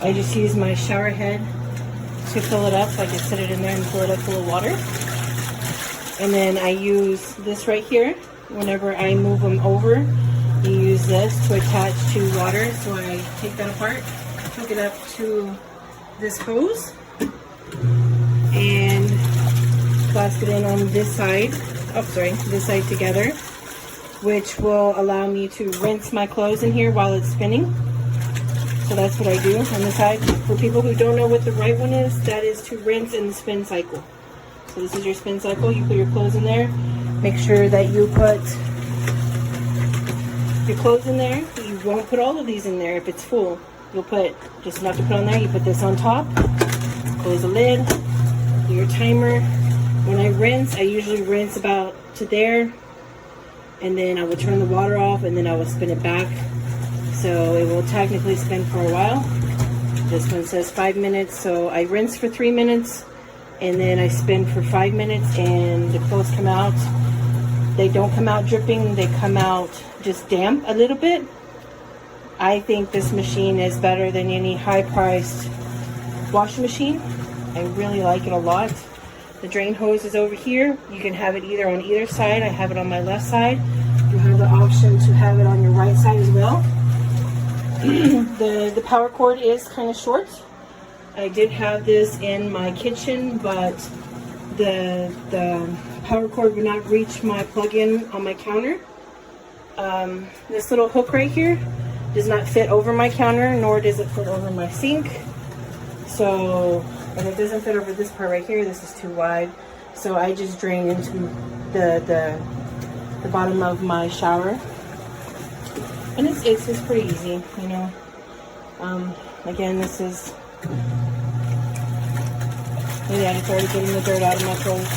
I just use my shower head to fill it up, so I can set it in there and fill it up full of water. And then I use this right here. Whenever I move them over, you use this to attach to water. So I take that apart, hook it up to this hose, and clasp it in on this side. Oh, sorry, this side together, which will allow me to rinse my clothes in here while it's spinning. So that's what I do on the side. For people who don't know what the right one is, that is to rinse in the spin cycle. So this is your spin cycle. You put your clothes in there. Make sure that you put your clothes in there. You won't put all of these in there if it's full. You'll put just enough to put on there. You put this on top. Close the lid. Do your timer. When I rinse, I usually rinse about to there. And then I will turn the water off, and then I will spin it back. So it will technically spin for a while. This one says 5 minutes, so I rinse for 3 minutes, and then I spin for 5 minutes, and the clothes come out. They don't come out dripping, they come out just damp a little bit. I think this machine is better than any high-priced washing machine. I really like it a lot. The drain hose is over here. You can have it either on either side. I have it on my left side. You have the option to have it on your right side as well. The power cord is kind of short. I did have this in my kitchen, but the power cord would not reach my plug-in on my counter. This little hook right here does not fit over my counter, nor does it fit over my sink. So, and it doesn't fit over this part right here. This is too wide. So I just drain into the bottom of my shower. And it's just pretty easy, you know. Again, this is, yeah, it's already getting the dirt out of my clothes.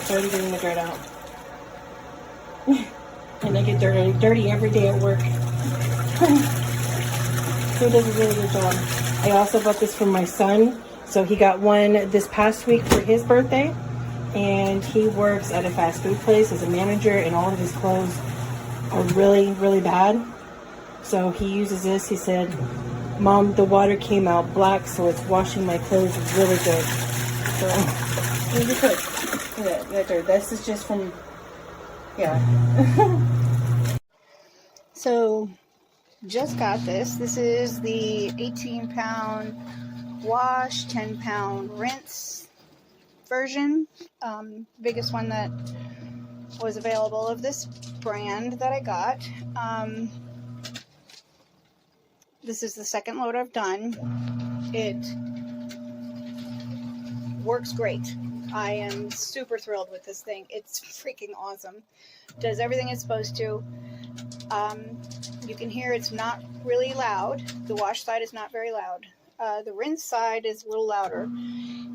It's already getting the dirt out. And I get dirty every day at work. So it does a really good job. I also bought this for my son. So he got one this past week for his birthday. And he works at a fast food place as a manager, and all of his clothes are really, really bad. So he uses this. He said, Mom, the water came out black, so it's washing my clothes really good. So, really good. Look at that dirt. This is just from, yeah. So, just got this. This is the 18-pound wash, 10-pound rinse version. Biggest one that was available of this brand that I got. This is the second load I've done. It works great. I am super thrilled with this thing. It's freaking awesome. Does everything it's supposed to. You can hear it's not really loud. The wash side is not very loud. The rinse side is a little louder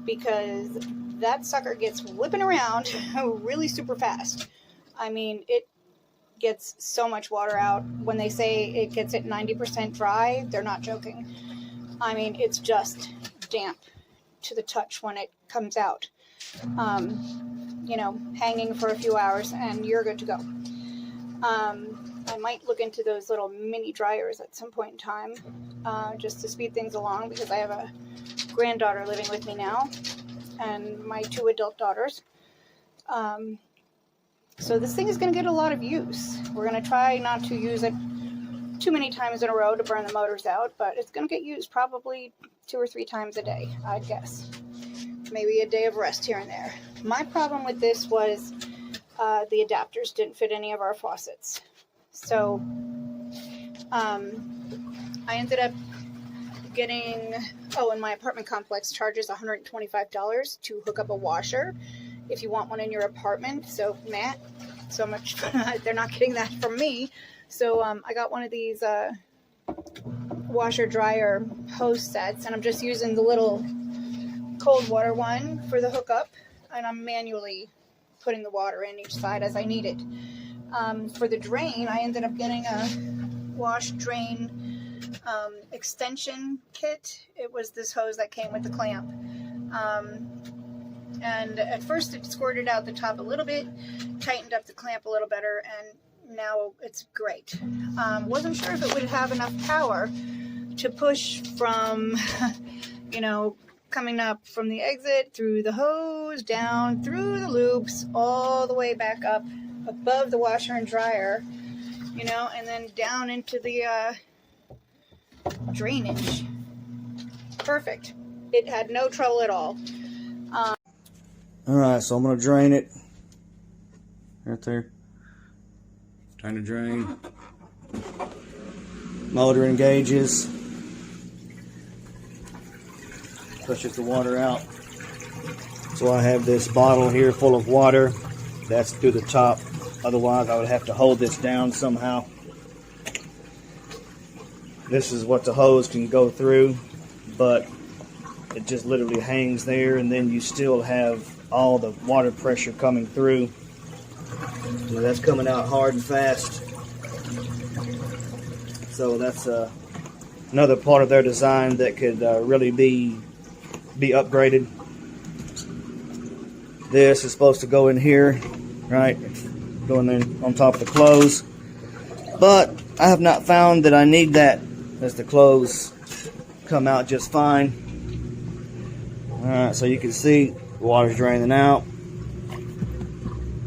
because that sucker gets whipping around really super fast. I mean, it gets so much water out. When they say it gets it 90% dry, they're not joking. I mean, it's just damp to the touch when it comes out. You know, hanging for a few hours and you're good to go. I might look into those little mini dryers at some point in time, just to speed things along, because I have a granddaughter living with me now and my 2 adult daughters. So this thing is going to get a lot of use. We're going to try not to use it too many times in a row to burn the motors out, but it's going to get used probably 2 or 3 times a day, I'd guess. Maybe a day of rest here and there. My problem with this was the adapters didn't fit any of our faucets. So I ended up getting, and my apartment complex charges $125 to hook up a washer if you want one in your apartment. So Matt, so much, they're not getting that from me. So I got one of these washer dryer hose sets, and I'm just using the little cold water one for the hookup, and I'm manually putting the water in each side as I need it. For the drain, I ended up getting a wash drain extension kit. It was this hose that came with the clamp. And at first it squirted out the top a little bit, tightened up the clamp a little better, and now it's great. Wasn't sure if it would have enough power to push from, you know, coming up from the exit, through the hose, down through the loops, all the way back up above the washer and dryer, you know, and then down into the drainage. Perfect. It had no trouble at all. Alright, so I'm going to drain it. Right there. Time to drain. Motor engages. Pushes the water out. So I have this bottle here full of water. That's through the top. Otherwise I would have to hold this down somehow. This is what the hose can go through, but it just literally hangs there, and then you still have all the water pressure coming through. So that's coming out hard and fast. So that's another part of their design that could really be upgraded. This is supposed to go in here, right? Go in there on top of the clothes. But I have not found that I need that, as the clothes come out just fine. Alright, so you can see the water's draining out.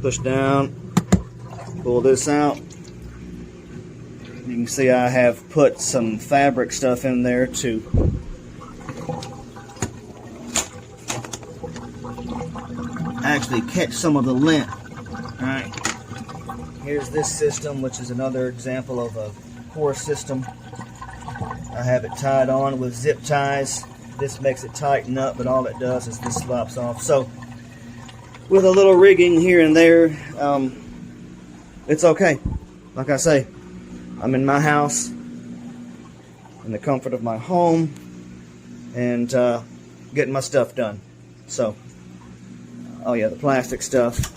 Push down, pull this out. You can see I have put some fabric stuff in there to actually catch some of the lint. Alright, here's this system, which is another example of a core system. I have it tied on with zip ties. This makes it tighten up, but all it does is this slops off. So with a little rigging here and there, it's okay. Like I say, I'm in my house, in the comfort of my home, and getting my stuff done. So, oh yeah, the plastic stuff.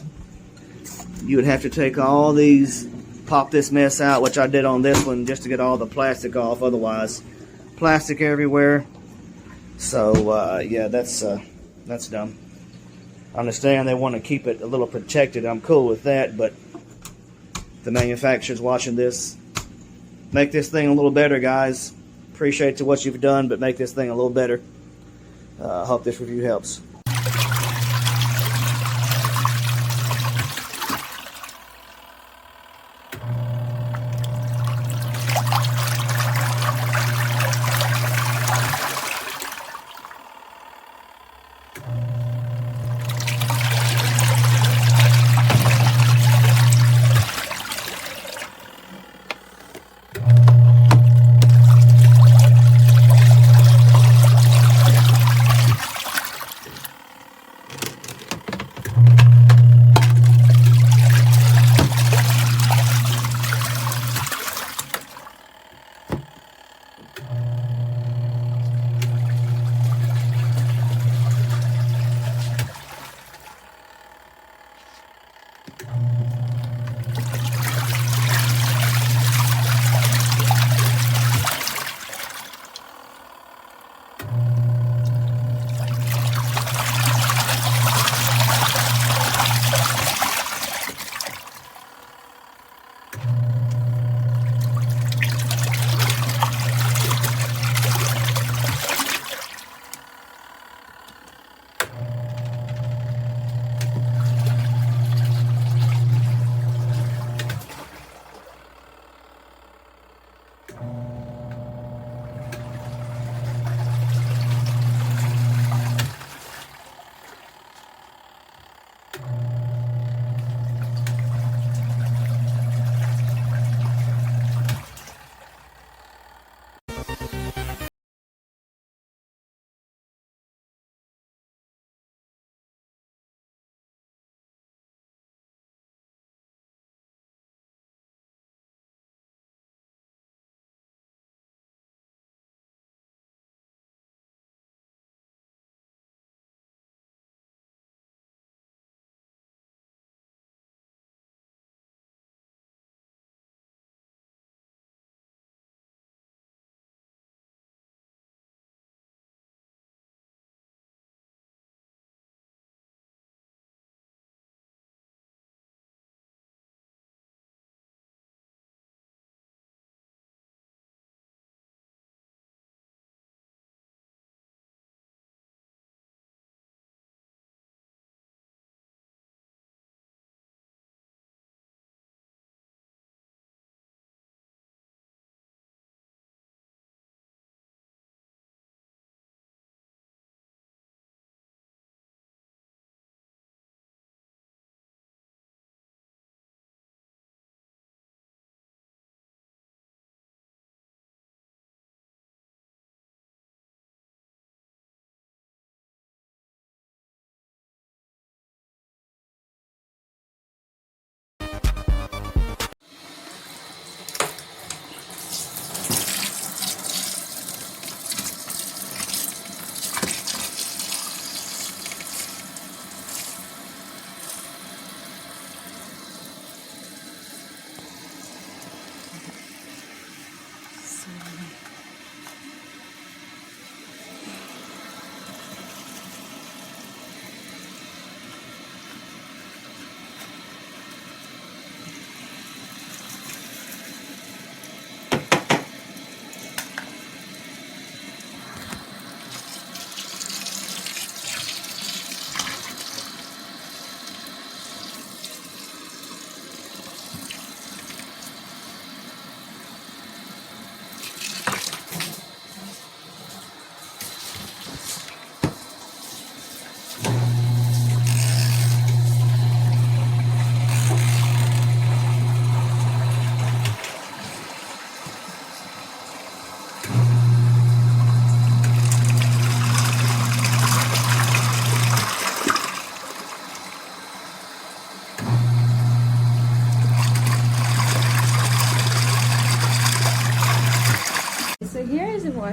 You would have to take all these, pop this mess out, which I did on this one, just to get all the plastic off. Otherwise, plastic everywhere. So yeah, that's dumb. I understand they want to keep it a little protected. I'm cool with that, but the manufacturer's watching this. Make this thing a little better, guys. Appreciate what you've done, but make this thing a little better. Hope this review helps.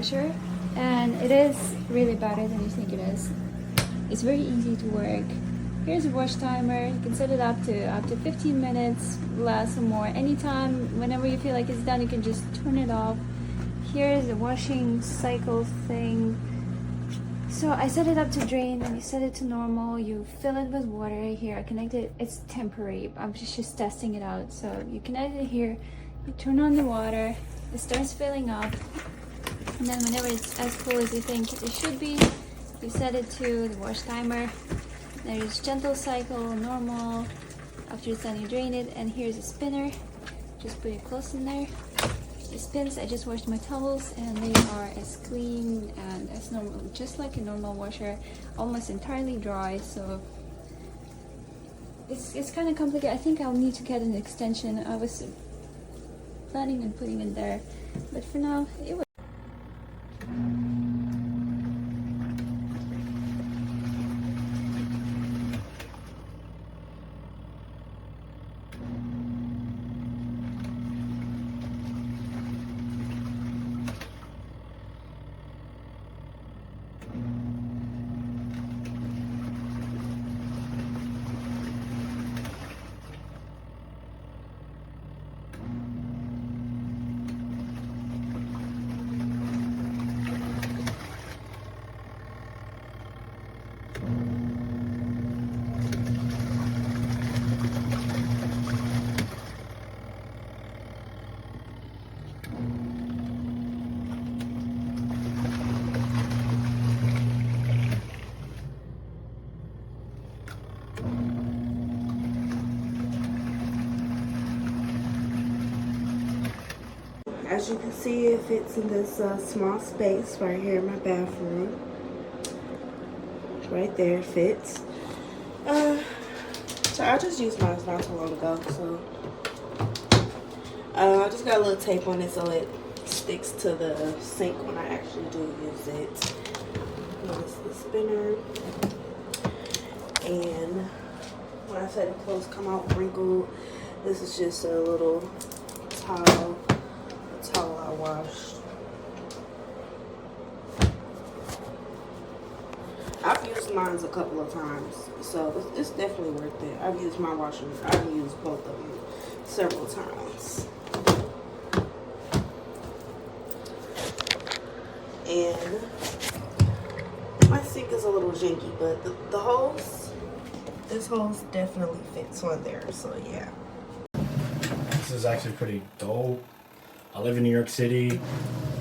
washer, and it is really better than you think it is. It's very easy to work. Here's a wash timer. You can set it up to 15 minutes, less or more. Anytime, whenever you feel like it's done, you can just turn it off. Here's a washing cycle thing. So I set it up to drain, and you set it to normal. You fill it with water. Here I connected. It's temporary. I'm just testing it out. So you connect it here. You turn on the water. It starts filling up, and then whenever it's as full as you think it should be, you set it to the wash timer. There's gentle cycle, normal. After it's done, you drain it, and here's a spinner. Just put it close in there. It spins. I just washed my towels, and they are as clean and as normal, just like a normal washer, almost entirely dry. So it's kind of complicated. I think I'll need to get an extension. I was planning on putting it there, but for now it was. As you can see, it fits in this small space right here in my bathroom. Right there, it fits. So I just used mine not too long ago, so I just got a little tape on it so it sticks to the sink when I actually do use it. This is the spinner, and when I said the clothes come out wrinkled, this is just a little towel I washed. I've used mine a couple of times, so it's definitely worth it. I've used my washer. I've used both of them several times. And my sink is a little janky, but the hose, this hose definitely fits on there, so yeah. This is actually pretty dope. I live in New York City.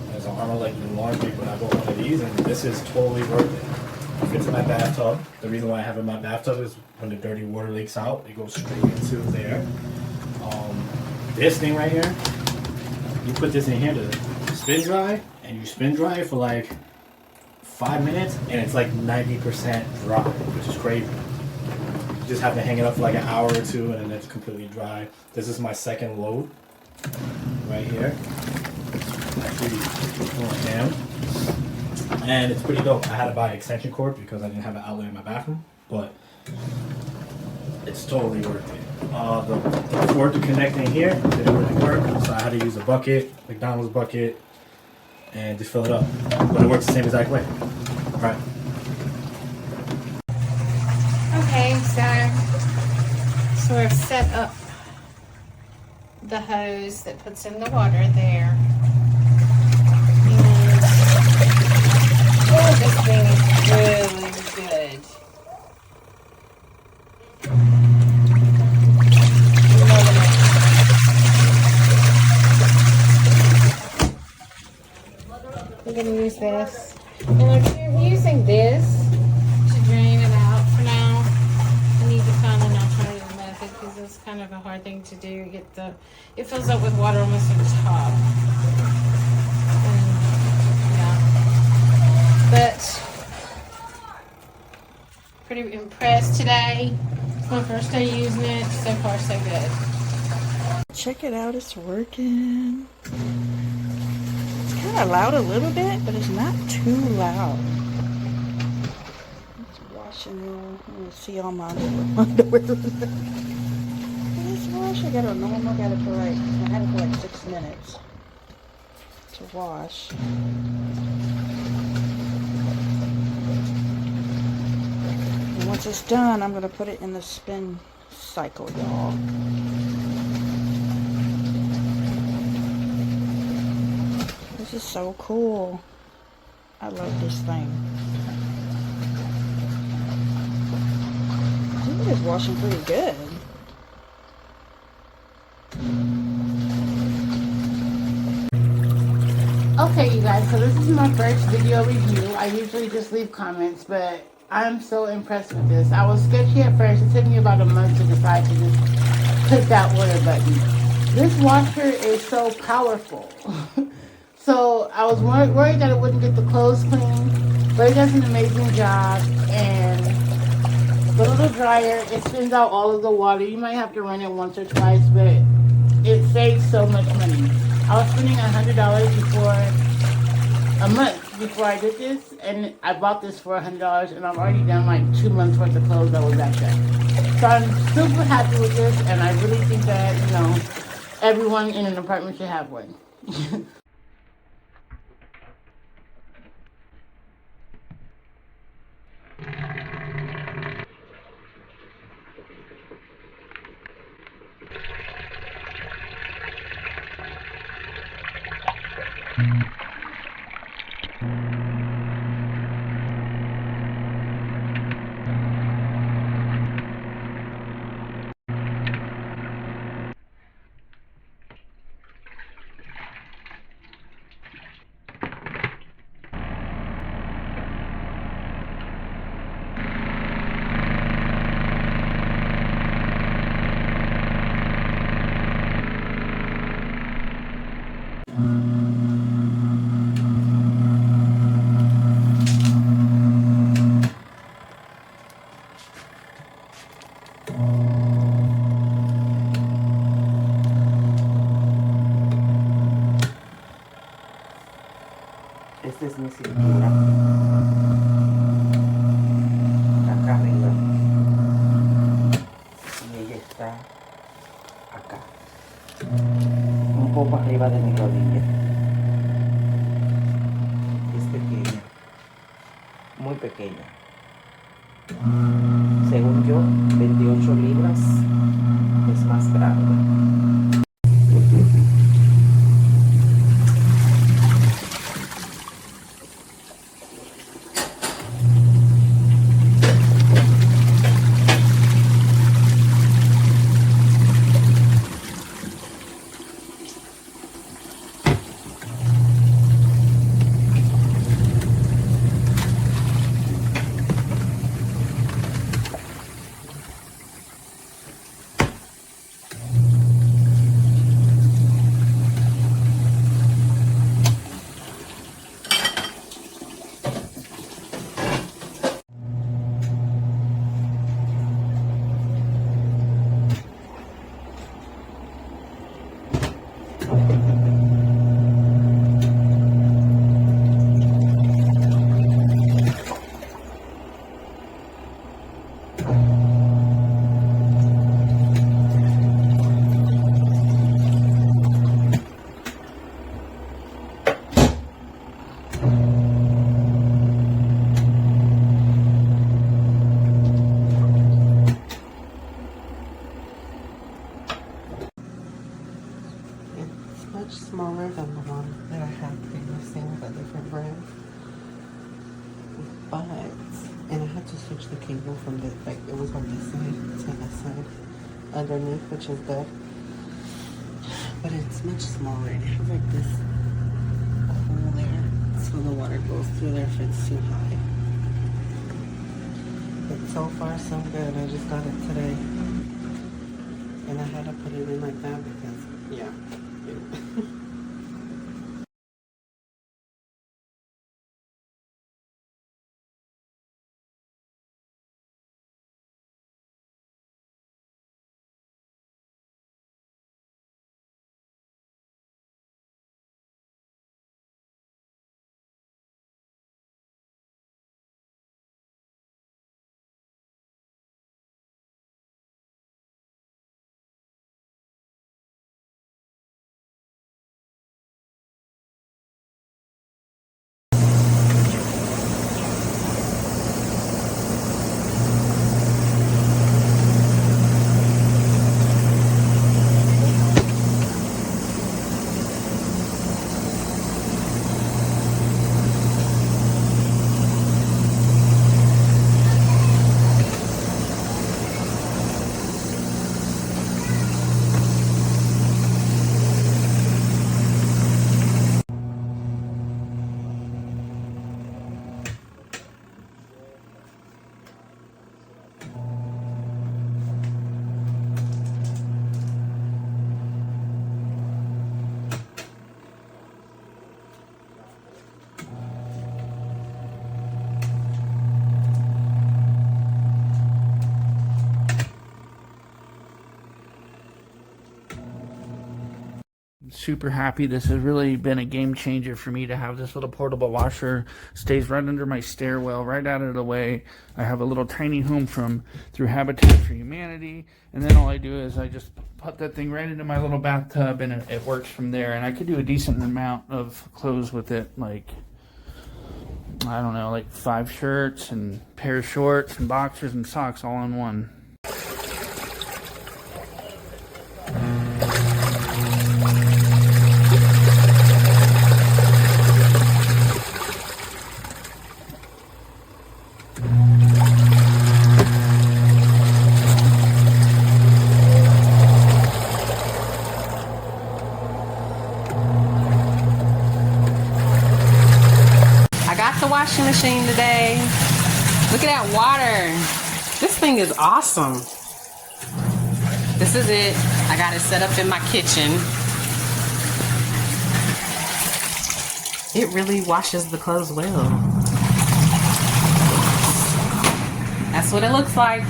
There's an armor like in laundry, but I bought one of these, and this is totally worth it. It fits in my bathtub. The reason why I have it in my bathtub is when the dirty water leaks out, it goes straight into there. This thing right here, you put this in here to spin dry, and you spin dry it for like 5 minutes, and it's like 90% dry, which is crazy. You just have to hang it up for like an hour or two, and then it's completely dry. This is my second load right here. Actually, and it's pretty dope. I had to buy an extension cord because I didn't have an outlet in my bathroom, but it's totally worth it. The cord to connect in here didn't really work, so I had to use a bucket, McDonald's bucket, and just fill it up. But it works the same exact way. All right. Okay, so we've set up the hose that puts in the water there. And this thing is really good. We're going to use this. And if you're using this to drain it out for now, I need to find an alternative method because it's kind of a hard thing to do. It fills up with water almost to the top. And, yeah. But pretty impressed today. It's my first day using it. So far, so good. Check it out, it's working. It's kind of loud a little bit, but it's not too loud. It's washing room. I'm gonna see all my underwear. This wash, I got it for like 6 minutes to wash. once it's done, I'm going to put it in the spin cycle, y'all. This is so cool. I love this thing. I think it is washing pretty good. Okay, you guys, so this is my first video review. I usually just leave comments, but I'm so impressed with this. I was sketchy at first. It took me about a month to decide to just click that order button. This washer is so powerful. So I was worried that it wouldn't get the clothes clean, but it does an amazing job. And the little dryer, it spins out all of the water. You might have to run it once or twice, but it saves so much money. I was spending $100 a month before I did this, and I bought this for $100, and I've already done like 2 months worth of clothes that was extra. So I'm super happy with this, and I really think that, you know, everyone in an apartment should have one. Esta es mi cintura. Acá arriba. Y ella está acá. Un poco arriba de mi rodilla. Es pequeña. Muy pequeña. Según yo, 28 libras es más grande. Much smaller than the one that I had previously with a different brand. But, and I had to switch the cable from the, like, it was on this side to that side underneath, which is good. But it's much smaller. It has like this hole there, so the water goes through there if it's too high. But so far so good. I just got it today. And I had to put it in like that because, yeah. super happy. This has really been a game changer for me to have this little portable washer. Stays right under my stairwell, right out of the way. I have a little tiny home through Habitat for Humanity, and then all I do is I just put that thing right into my little bathtub, and it works from there. And I could do a decent amount of clothes with it, like, I don't know, like 5 shirts and a pair of shorts and boxers and socks all in one. Washing machine today. Look at that water. This thing is awesome. This is it. I got it set up in my kitchen. It really washes the clothes well. That's what it looks like.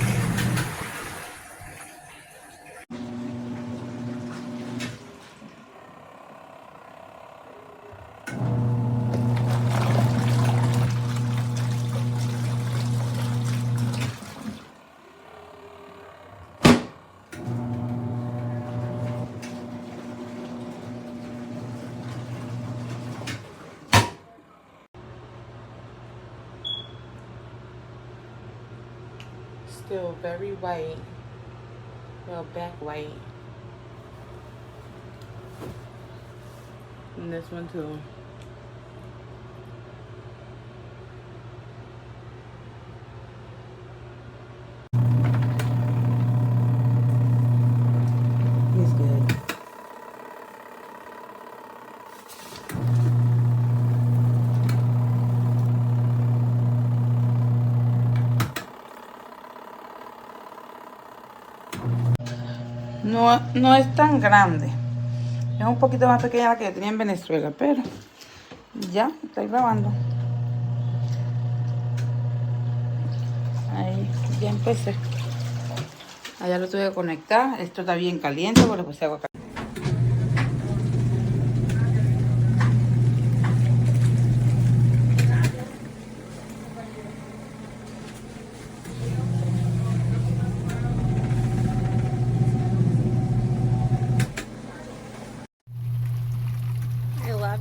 Still very white, well, back white, and this one too. He's good. No es tan grande. Es un poquito más pequeña la que tenía en Venezuela, pero ya estoy grabando. Ahí ya empecé. Allá lo tuve que conectar. Esto está bien caliente porque le puse agua caliente.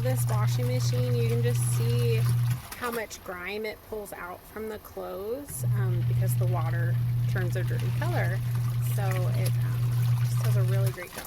This washing machine, you can just see how much grime it pulls out from the clothes because the water turns a dirty color. So it just does a really great job.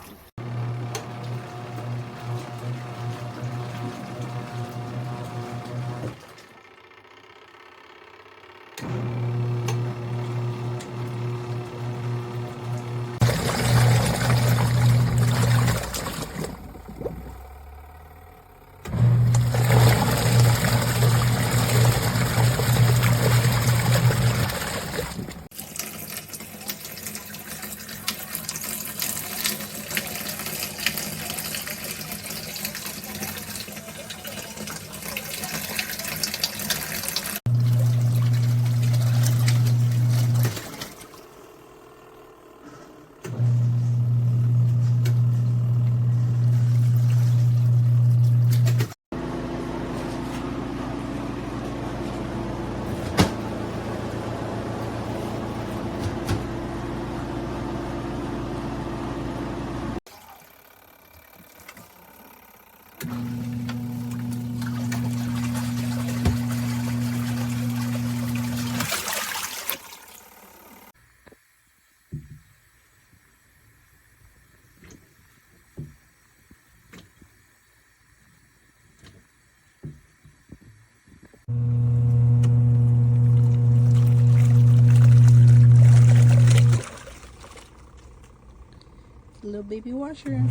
Little baby washer.